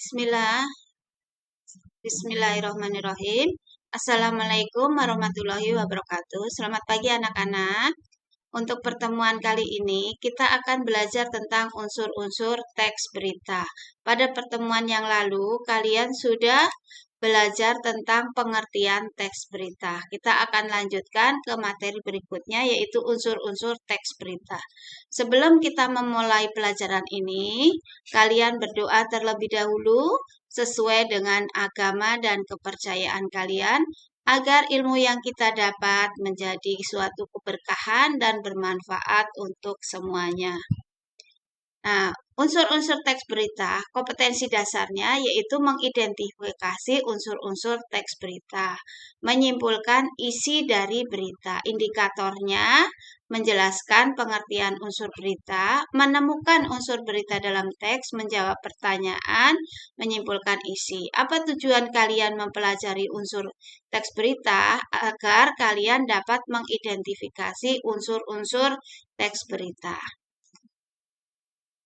Bismillah, Bismillahirrahmanirrahim. Assalamualaikum warahmatullahi wabarakatuh. Selamat pagi anak-anak. Untuk pertemuan kali ini kita akan belajar tentang unsur-unsur teks berita. Pada pertemuan yang lalu kalian sudah belajar tentang pengertian teks berita. Kita akan lanjutkan ke materi berikutnya yaitu unsur-unsur teks berita. Sebelum kita memulai pelajaran ini, kalian berdoa terlebih dahulu sesuai dengan agama dan kepercayaan kalian agar ilmu yang kita dapat menjadi suatu keberkahan dan bermanfaat untuk semuanya. Nah, unsur-unsur teks berita, kompetensi dasarnya yaitu mengidentifikasi unsur-unsur teks berita, menyimpulkan isi dari berita, indikatornya, menjelaskan pengertian unsur berita, menemukan unsur berita dalam teks, menjawab pertanyaan, menyimpulkan isi. Apa tujuan kalian mempelajari unsur teks berita? Agar kalian dapat mengidentifikasi unsur-unsur teks berita.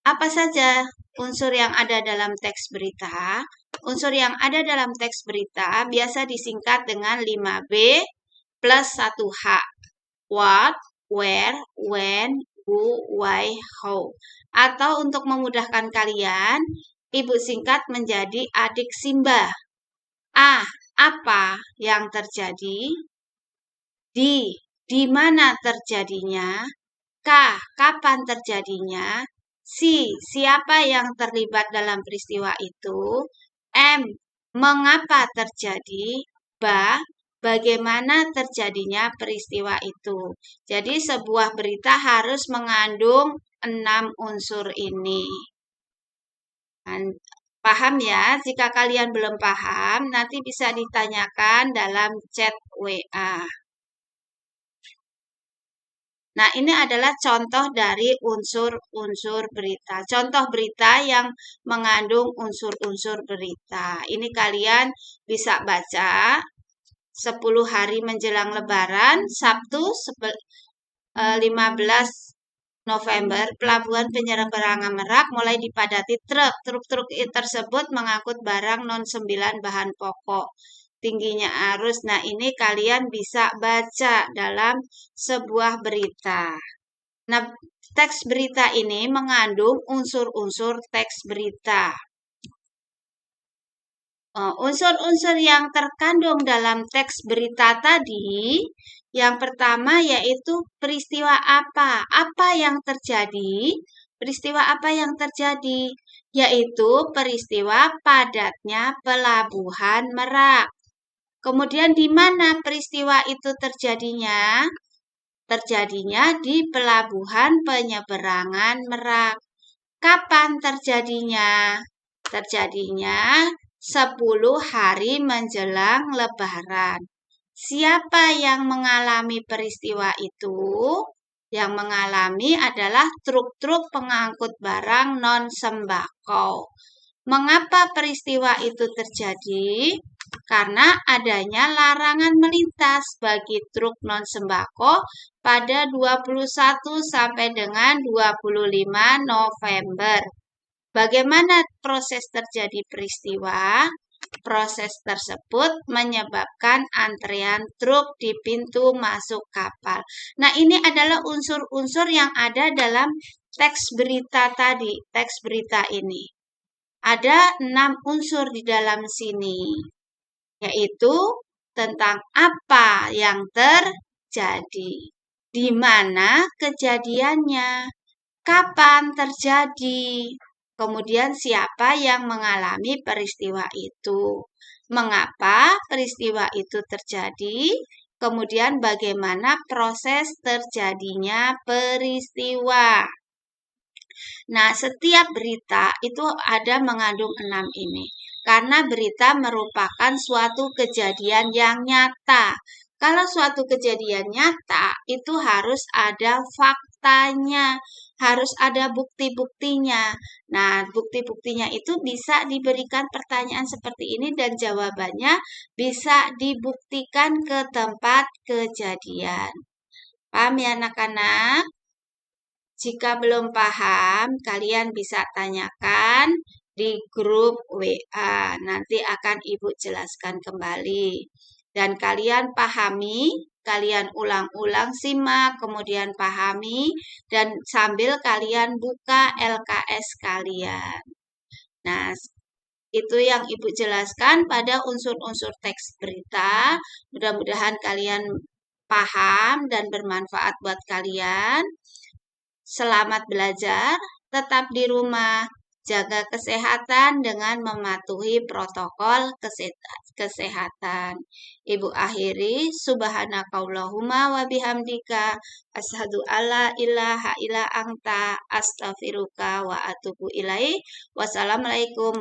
Apa saja unsur yang ada dalam teks berita? Unsur yang ada dalam teks berita biasa disingkat dengan 5B plus 1H. What, where, when, who, why, how. Atau untuk memudahkan kalian, Ibu singkat menjadi adik Simba. A. Apa yang terjadi? Di mana terjadinya? K. Kapan terjadinya? C. Siapa yang terlibat dalam peristiwa itu? M. Mengapa terjadi? B. Bagaimana terjadinya peristiwa itu? Jadi sebuah berita harus mengandung 6 unsur ini. Paham ya? Jika kalian belum paham, nanti bisa ditanyakan dalam chat WA. Nah, ini adalah contoh dari unsur-unsur berita. Contoh berita yang mengandung unsur-unsur berita. Ini kalian bisa baca 10 hari menjelang Lebaran, Sabtu 15 November, Pelabuhan Penyeberangan Merak mulai dipadati truk. Truk-truk tersebut mengangkut barang non-9 bahan pokok. Tingginya arus. Nah, ini kalian bisa baca dalam sebuah berita. Nah, teks berita ini mengandung unsur-unsur teks berita. Unsur-unsur yang terkandung dalam teks berita tadi, yang pertama yaitu peristiwa apa? Apa yang terjadi? Peristiwa apa yang terjadi? Yaitu peristiwa padatnya Pelabuhan Merak. Kemudian di mana peristiwa itu terjadinya? Terjadinya di Pelabuhan Penyeberangan Merak. Kapan terjadinya? Terjadinya 10 hari menjelang Lebaran. Siapa yang mengalami peristiwa itu? Yang mengalami adalah truk-truk pengangkut barang non-sembako. Mengapa peristiwa itu terjadi? Karena adanya larangan melintas bagi truk non-sembako pada 21 sampai dengan 25 November. Bagaimana proses terjadi peristiwa? Proses tersebut menyebabkan antrean truk di pintu masuk kapal. Nah, ini adalah unsur-unsur yang ada dalam teks berita tadi, teks berita ini. Ada 6 unsur di dalam sini, yaitu tentang apa yang terjadi, di mana kejadiannya, kapan terjadi, kemudian siapa yang mengalami peristiwa itu, mengapa peristiwa itu terjadi, kemudian bagaimana proses terjadinya peristiwa. Nah, setiap berita itu ada mengandung 6 ini. Karena berita merupakan suatu kejadian yang nyata. Kalau suatu kejadian nyata, itu harus ada faktanya, harus ada bukti-buktinya. Nah, bukti-buktinya itu bisa diberikan pertanyaan seperti ini dan jawabannya bisa dibuktikan ke tempat kejadian. Paham ya anak-anak? Jika belum paham, kalian bisa tanyakan di grup WA. Nanti akan Ibu jelaskan kembali. Dan kalian pahami, kalian ulang-ulang, simak, kemudian pahami, dan sambil kalian buka LKS kalian. Nah, itu yang Ibu jelaskan pada unsur-unsur teks berita. Mudah-mudahan kalian paham dan bermanfaat buat kalian. Selamat belajar, tetap di rumah, jaga kesehatan dengan mematuhi protokol kesehatan. Ibu akhiri, subhanakallahumma wa bihamdika, asyhadu alla ilaha illa anta, astaghfiruka wa atubu ilaih. Wassalamualaikum.